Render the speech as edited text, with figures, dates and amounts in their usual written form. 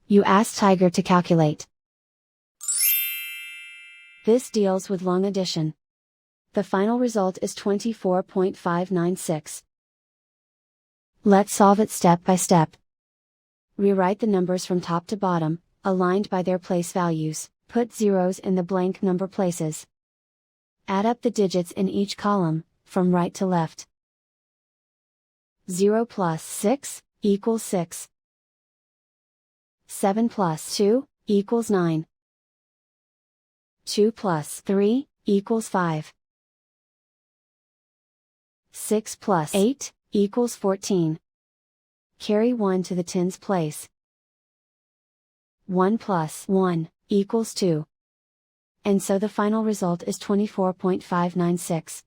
You ask Tiger to calculate. This deals with long addition. The final result is 24.596. Let's solve it step by step. Rewrite the numbers from top to bottom, aligned by their place values, put zeros in the blank number places. Add up the digits in each column, from right to left. 0 plus 6 equals 6. 7 plus 2 equals 9. 2 plus 3 equals 5. 6 plus 8 equals 14. Carry 1 to the tens place. 1 plus 1 equals 2. And so the final result is 24.596.